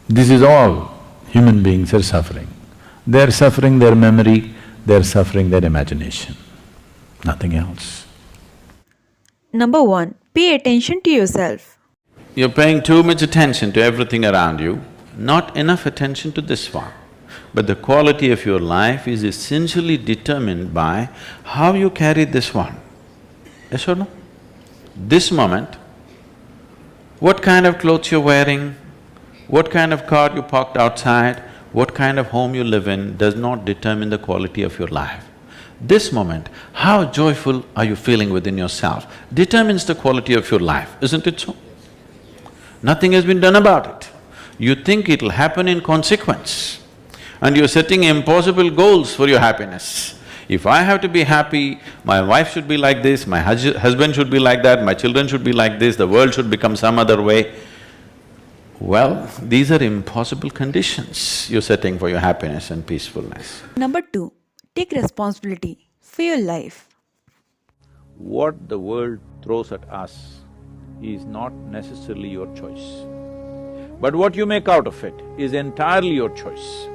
This is all human beings are suffering. They're suffering their memory, they're suffering their imagination, nothing else. Number 1. Pay attention to yourself. You're paying too much attention to everything around you, not enough attention to this one. But the quality of your life is essentially determined by how you carry this one. Yes or no? This moment, what kind of clothes you're wearing, what kind of car you parked outside, what kind of home you live in does not determine the quality of your life. This moment, how joyful are you feeling within yourself determines the quality of your life, isn't it so? Nothing has been done about it. You think it'll happen in consequence, and you're setting impossible goals for your happiness. If I have to be happy, my wife should be like this, my husband should be like that, my children should be like this, the world should become some other way. Well, these are impossible conditions you're setting for your happiness and peacefulness. Number 2. Take responsibility for your life. What the world throws at us is not necessarily your choice. But what you make out of it is entirely your choice.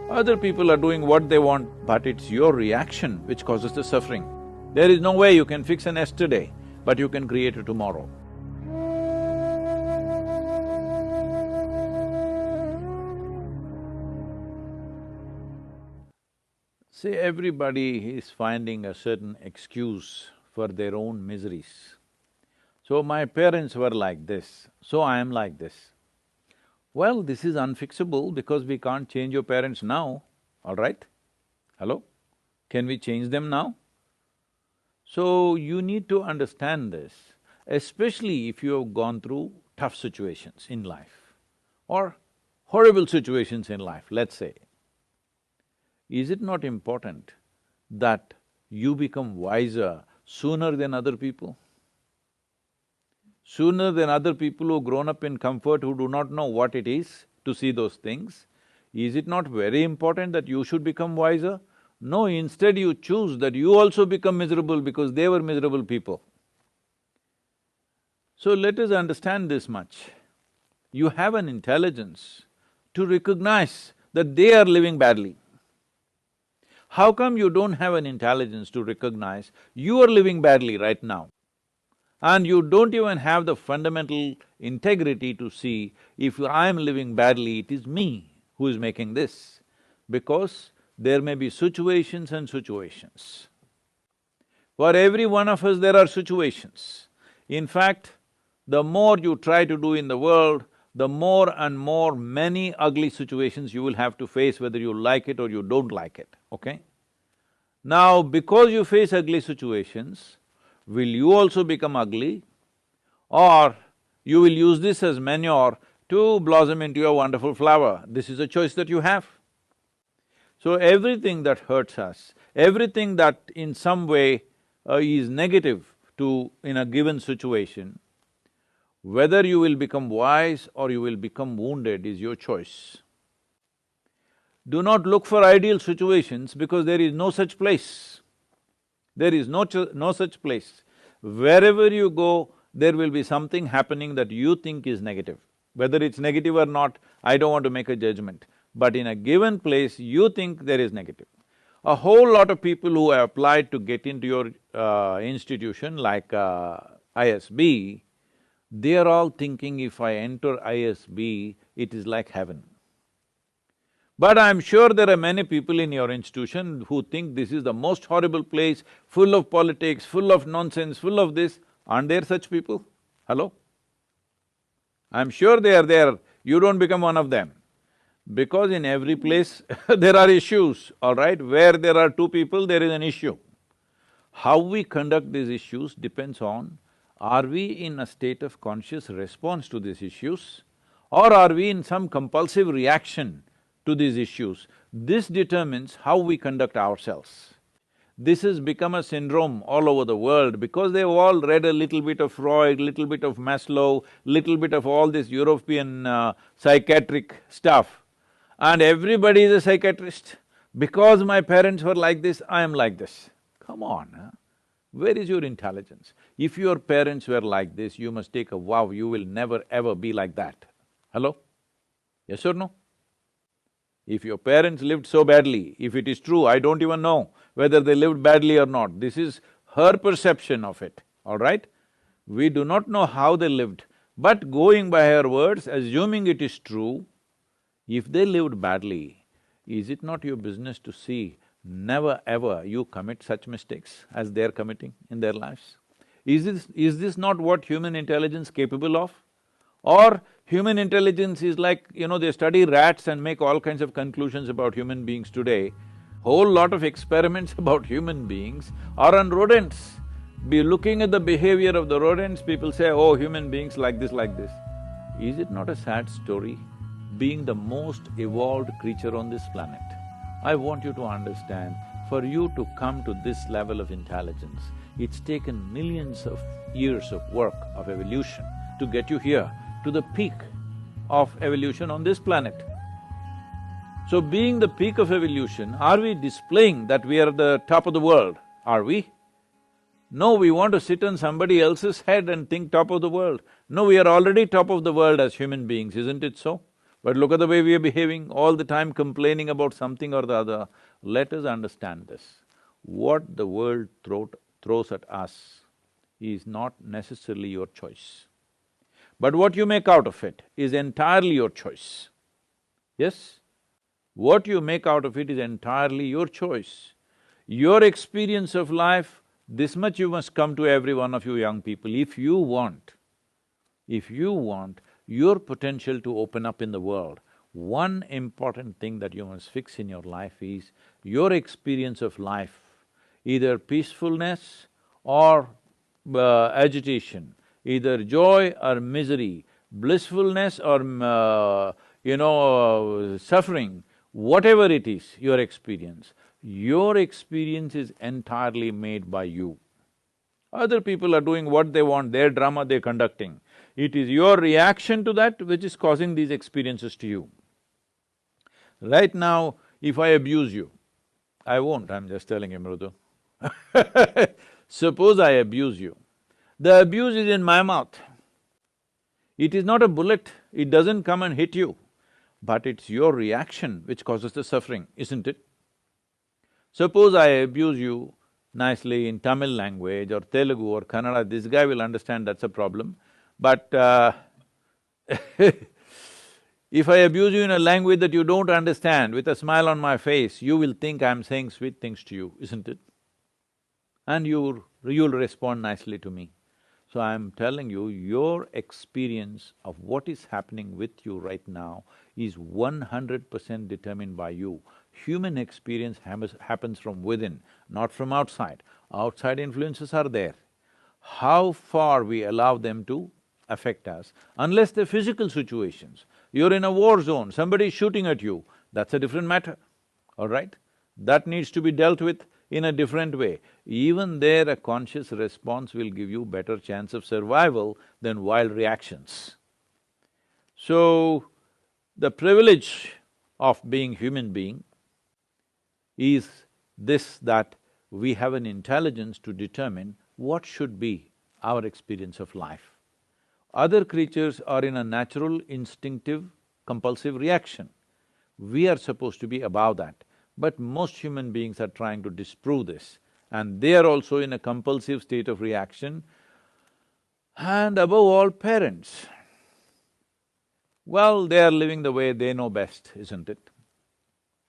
Other people are doing what they want, but it's your reaction which causes the suffering. There is no way you can fix an yesterday, but you can create a tomorrow. See, everybody is finding a certain excuse for their own miseries. So, my parents were like this, so I am like this. Well, this is unfixable because we can't change your parents now, all right? Hello? Can we change them now? So, you need to understand this, especially if you have gone through tough situations in life or horrible situations in life, let's say. Is it not important that you become wiser sooner than other people? Sooner than other people who've grown up in comfort, who do not know what it is to see those things? Is it not very important that you should become wiser? No, instead you choose that you also become miserable because they were miserable people. So let us understand this much. You have an intelligence to recognize that they are living badly. How come you don't have an intelligence to recognize you are living badly right now? And you don't even have the fundamental integrity to see, if I am living badly, it is me who is making this. Because there may be situations and situations. For every one of us there are situations. In fact, the more you try to do in the world, the more and more many ugly situations you will have to face, whether you like it or you don't like it, okay? Now, because you face ugly situations, will you also become ugly, or you will use this as manure to blossom into a wonderful flower? This is a choice that you have. So everything that hurts us, everything that in some way is negative in a given situation, whether you will become wise or you will become wounded is your choice. Do not look for ideal situations because there is no such place. There is no such place. Wherever you go, there will be something happening that you think is negative. Whether it's negative or not, I don't want to make a judgment. But in a given place, you think there is negative. A whole lot of people who have applied to get into your institution like ISB, they are all thinking, if I enter ISB, it is like heaven. But I'm sure there are many people in your institution who think this is the most horrible place, full of politics, full of nonsense, full of this. Aren't there such people? Hello? I'm sure they are there, you don't become one of them. Because in every place there are issues, all right? Where there are two people, there is an issue. How we conduct these issues depends on, are we in a state of conscious response to these issues, or are we in some compulsive reaction to these issues? This determines how we conduct ourselves. This has become a syndrome all over the world because they've all read a little bit of Freud, little bit of Maslow, little bit of all this European psychiatric stuff, and everybody is a psychiatrist. Because my parents were like this, I am like this. Come on, huh? Where is your intelligence? If your parents were like this, you must take a vow, you will never ever be like that. Hello? Yes or no? If your parents lived so badly, if it is true, I don't even know whether they lived badly or not. This is her perception of it, all right? We do not know how they lived, but going by her words, assuming it is true, if they lived badly, is it not your business to see never ever you commit such mistakes as they're committing in their lives? Is this not what human intelligence capable of? Or human intelligence is like, they study rats and make all kinds of conclusions about human beings today. Whole lot of experiments about human beings are on rodents. Be looking at the behavior of the rodents, people say, oh, human beings like this, like this. Is it not a sad story, being the most evolved creature on this planet? I want you to understand, for you to come to this level of intelligence, it's taken millions of years of work, of evolution, to get you here, to the peak of evolution on this planet. So being the peak of evolution, are we displaying that we are the top of the world? Are we? No, we want to sit on somebody else's head and think top of the world. No, we are already top of the world as human beings, isn't it so? But look at the way we are behaving, all the time complaining about something or the other. Let us understand this. What the world throws at us is not necessarily your choice. But what you make out of it is entirely your choice. Yes? What you make out of it is entirely your choice. Your experience of life, this much you must come to every one of you young people, if you want your potential to open up in the world, one important thing that you must fix in your life is your experience of life, either peacefulness or agitation, either joy or misery, blissfulness or suffering, whatever it is, your experience is entirely made by you. Other people are doing what they want, their drama they're conducting. It is your reaction to that which is causing these experiences to you. Right now, if I abuse you, I won't, I'm just telling you, Mrudu. Suppose I abuse you, the abuse is in my mouth. It is not a bullet, it doesn't come and hit you, but it's your reaction which causes the suffering, isn't it? Suppose I abuse you nicely in Tamil language or Telugu or Kannada, this guy will understand that's a problem. But if I abuse you in a language that you don't understand, with a smile on my face, you will think I'm saying sweet things to you, isn't it? And you'll respond nicely to me. So I'm telling you, your experience of what is happening with you right now is 100% determined by you. Human experience happens from within, not from outside. Outside influences are there. How far we allow them to affect us, unless they're physical situations. You're in a war zone, somebody is shooting at you, that's a different matter, all right? That needs to be dealt with in a different way. Even there, a conscious response will give you better chance of survival than wild reactions. So, the privilege of being human being is this, that we have an intelligence to determine what should be our experience of life. Other creatures are in a natural, instinctive, compulsive reaction. We are supposed to be above that. But most human beings are trying to disprove this, and they are also in a compulsive state of reaction. And above all, parents. Well, they are living the way they know best, isn't it?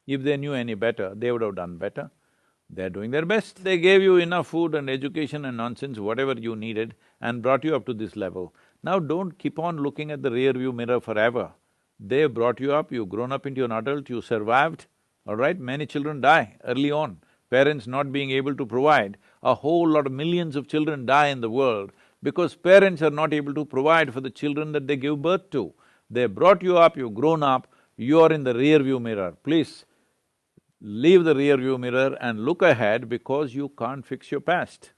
If they knew any better, they would have done better. They're doing their best. They gave you enough food and education and nonsense, whatever you needed, and brought you up to this level. Now don't keep on looking at the rear view mirror forever. They brought you up, you've grown up into an adult, you survived, all right? Many children die early on, parents not being able to provide. A whole lot of millions of children die in the world because parents are not able to provide for the children that they give birth to. They brought you up, you've grown up, you are in the rear view mirror. Please, leave the rear view mirror and look ahead because you can't fix your past.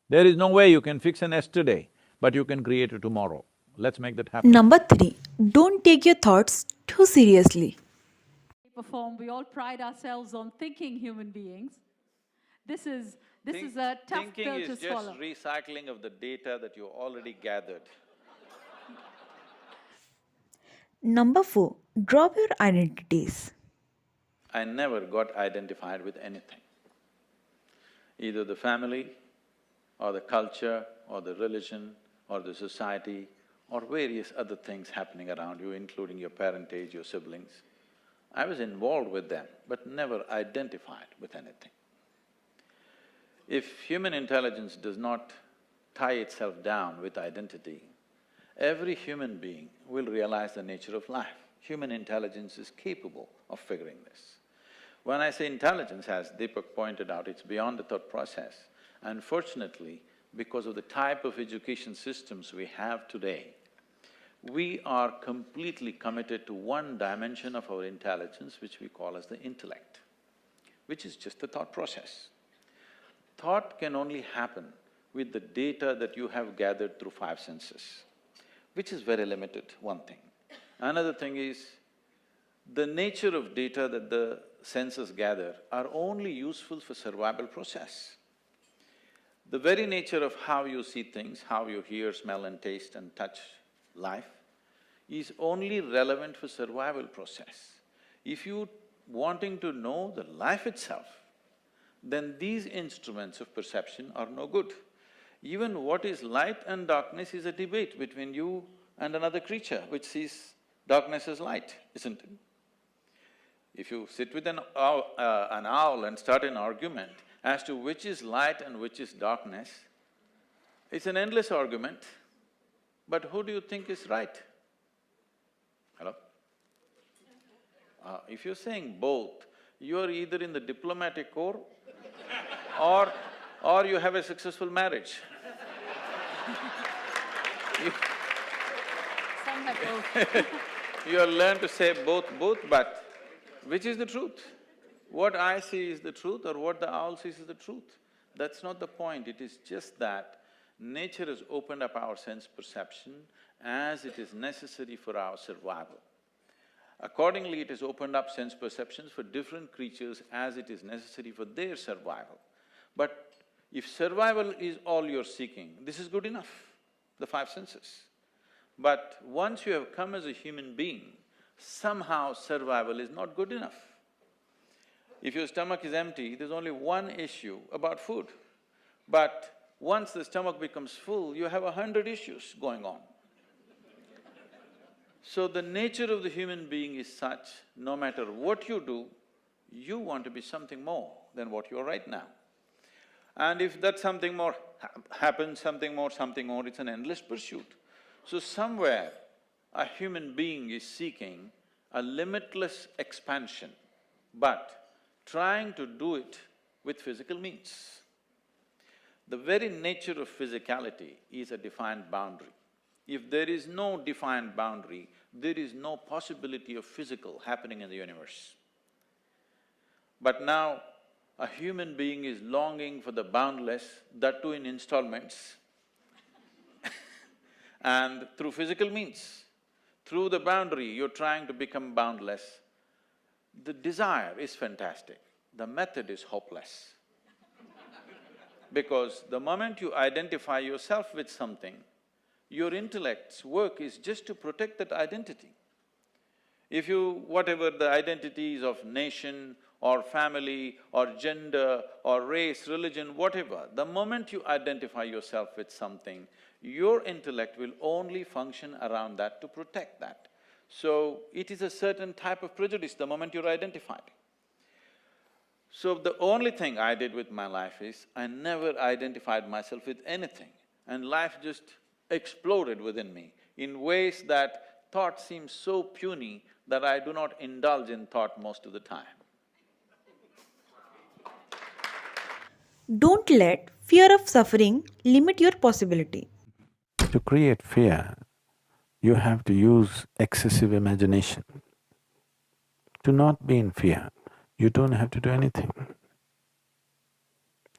There is no way you can fix an yesterday, but you can create a tomorrow. Let's make that happen. Number 3. Don't take your thoughts too seriously. Perform, we all pride ourselves on thinking human beings. This is a tough pill to swallow. Thinking is just recycling of the data that you already gathered. Number 4. Drop your identities. I never got identified with anything. Either the family, or the culture, or the religion, or the society, or various other things happening around you, including your parentage, your siblings. I was involved with them, but never identified with anything. If human intelligence does not tie itself down with identity, every human being will realize the nature of life. Human intelligence is capable of figuring this. When I say intelligence, as Deepak pointed out, it's beyond the thought process. Unfortunately, because of the type of education systems we have today, we are completely committed to one dimension of our intelligence, which we call as the intellect, which is just the thought process. Thought can only happen with the data that you have gathered through five senses, which is very limited, one thing. Another thing is, the nature of data that the senses gather are only useful for survival process. The very nature of how you see things, how you hear, smell and taste and touch life is only relevant for survival process. If you wanting to know the life itself, then these instruments of perception are no good. Even what is light and darkness is a debate between you and another creature which sees darkness as light, isn't it? If you sit with an owl and start an argument as to which is light and which is darkness, it's an endless argument, but who do you think is right? Hello? If you're saying both, you're either in the diplomatic corps or you have a successful marriage. Some have both. You have learned to say both, but which is the truth? What I see is the truth or what the owl sees is the truth? That's not the point, it is just that nature has opened up our sense perception as it is necessary for our survival. Accordingly, it has opened up sense perceptions for different creatures as it is necessary for their survival. But if survival is all you're seeking, this is good enough, the five senses. But once you have come as a human being, somehow survival is not good enough. If your stomach is empty, there's only one issue about food. But once the stomach becomes full, you have 100 issues going on. So the nature of the human being is such, no matter what you do, you want to be something more than what you are right now. And if that something more happens, something more, it's an endless pursuit. So somewhere, a human being is seeking a limitless expansion, but trying to do it with physical means. The very nature of physicality is a defined boundary. If there is no defined boundary, there is no possibility of physical happening in the universe. But now, a human being is longing for the boundless, that too in installments and through physical means. Through the boundary, you're trying to become boundless. The desire is fantastic, the method is hopeless. Because the moment you identify yourself with something, your intellect's work is just to protect that identity. If you… whatever the identities of nation or family or gender or race, religion, whatever, the moment you identify yourself with something, your intellect will only function around that to protect that. So, it is a certain type of prejudice the moment you're identified. So, the only thing I did with my life is, I never identified myself with anything, and life just exploded within me in ways that thought seems so puny that I do not indulge in thought most of the time. Don't let fear of suffering limit your possibility. To create fear, you have to use excessive imagination. To not be in fear, you don't have to do anything.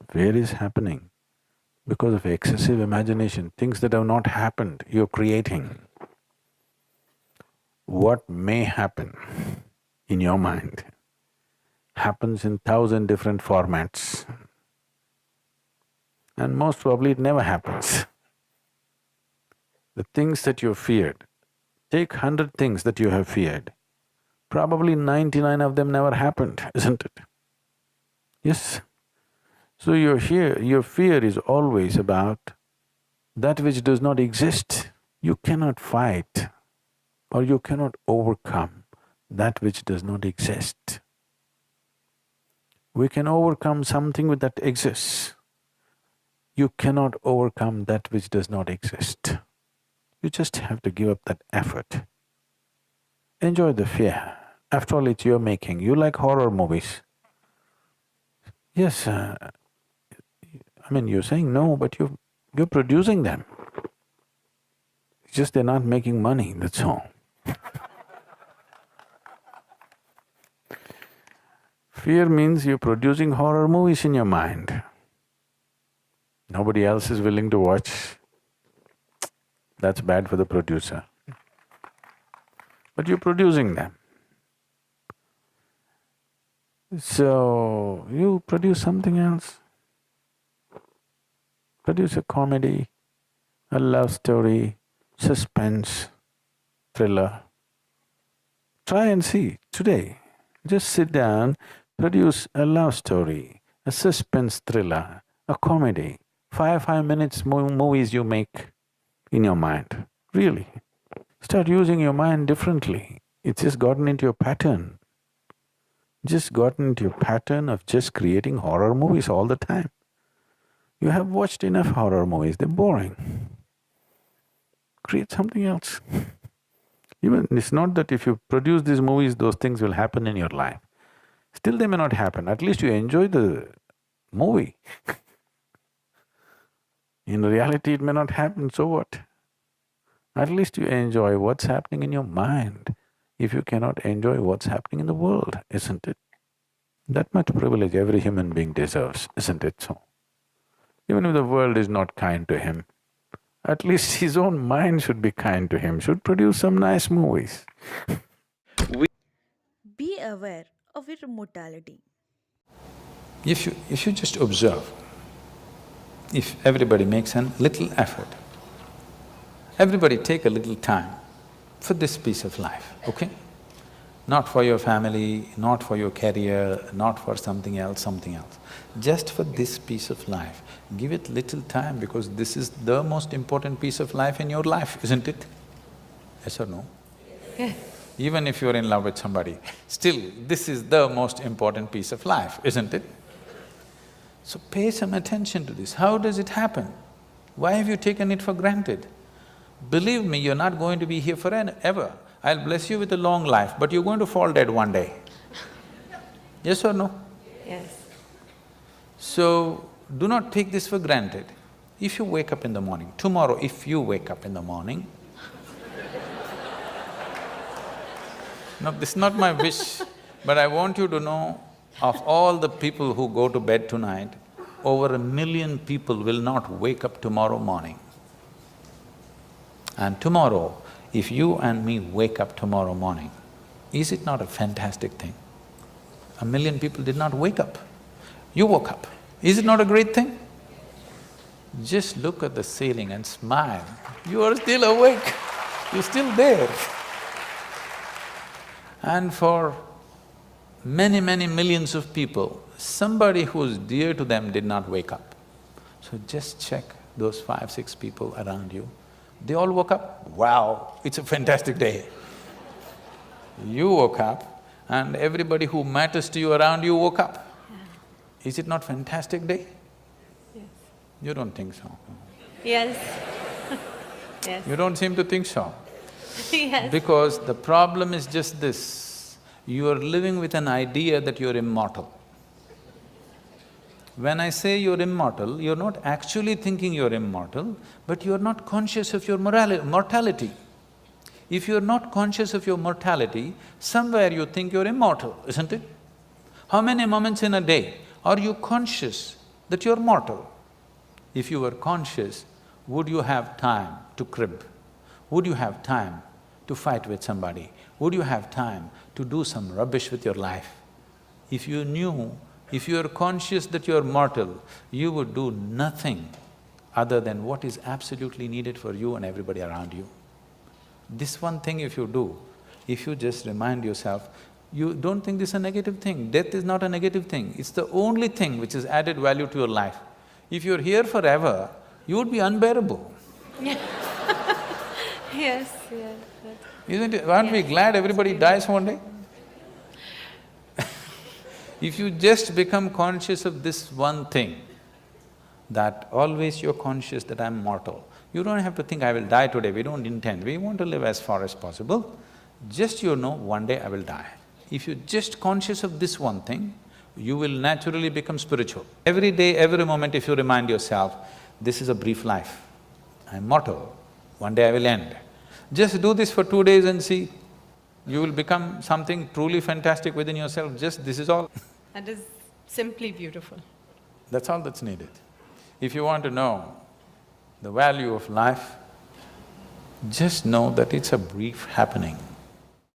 Fear is happening because of excessive imagination, things that have not happened, you're creating. What may happen in your mind happens in 1,000 different formats, and most probably it never happens. The things that you feared Take 100 things that you have feared. Probably 99 of them never happened, isn't it? Yes. So your fear is always about that which does not exist. You cannot fight or you cannot overcome that which does not exist. We can overcome something that exists. You cannot overcome that which does not exist. You just have to give up that effort. Enjoy the fear. After all, it's your making. You like horror movies. Yes, you're saying no, but you're producing them. It's just they're not making money, that's all. Fear means you're producing horror movies in your mind. Nobody else is willing to watch. That's bad for the producer. But you're producing them. So, you produce something else. Produce a comedy, a love story, suspense, thriller. Try and see today. Just sit down, produce a love story, a suspense thriller, a comedy. 5 minutes movies you make in your mind. Really. Start using your mind differently. It's just gotten into your pattern. Just gotten into your pattern of just creating horror movies all the time. You have watched enough horror movies, they're boring. Create something else. Even it's not that if you produce these movies, those things will happen in your life. Still they may not happen, at least you enjoy the movie. In reality it may not happen, so what? At least you enjoy what's happening in your mind, if you cannot enjoy what's happening in the world, isn't it? That much privilege every human being deserves, isn't it so? Even if the world is not kind to him, at least his own mind should be kind to him, should produce some nice movies. Be aware of your mortality. If you just observe, if everybody makes a little effort, everybody take a little time for this piece of life, okay? Not for your family, not for your career, not for something else. Just for this piece of life. Give it little time because this is the most important piece of life in your life, isn't it? Yes or no? Yes. Even if you're in love with somebody, still this is the most important piece of life, isn't it? So pay some attention to this. How does it happen? Why have you taken it for granted? Believe me, you're not going to be here forever. I'll bless you with a long life, but you're going to fall dead one day. Yes or no? Yes. So, do not take this for granted. If you wake up in the morning, tomorrow if you wake up in the morning, no, this is not my wish, but I want you to know, of all the people who go to bed tonight, over 1 million people will not wake up tomorrow morning. And tomorrow, if you and me wake up tomorrow morning, is it not a fantastic thing? 1 million people did not wake up. You woke up. Is it not a great thing? Just look at the ceiling and smile. You are still awake, you're still there. And for many, many millions of people, somebody who's dear to them did not wake up. So just check those 5, 6 people around you. They all woke up, wow, it's a fantastic day. You woke up and everybody who matters to you around you woke up. Is it not fantastic day? Yes. You don't think so? Yes. Yes. You don't seem to think so. Yes. Because the problem is just this, you are living with an idea that you're immortal. When I say you're immortal, you're not actually thinking you're immortal, but you're not conscious of your mortality. If you're not conscious of your mortality, somewhere you think you're immortal, isn't it? How many moments in a day are you conscious that you're mortal? If you were conscious, would you have time to crib? Would you have time to fight with somebody? Would you have time to do some rubbish with your life? If you knew, if you are conscious that you are mortal, you would do nothing other than what is absolutely needed for you and everybody around you. This one thing if you do, if you just remind yourself, you don't think this is a negative thing. Death is not a negative thing, it's the only thing which has added value to your life. If you're here forever, you would be unbearable. Yes, yes. Isn't it? Aren't we glad everybody dies one day? If you just become conscious of this one thing, that always you're conscious that I'm mortal. You don't have to think, I will die today, we don't intend, we want to live as far as possible. Just you know, one day I will die. If you're just conscious of this one thing, you will naturally become spiritual. Every day, every moment if you remind yourself, this is a brief life, I'm mortal, one day I will end. Just do this for 2 days and see, you will become something truly fantastic within yourself, just this is all. That is simply beautiful. That's all that's needed. If you want to know the value of life, just know that it's a brief happening.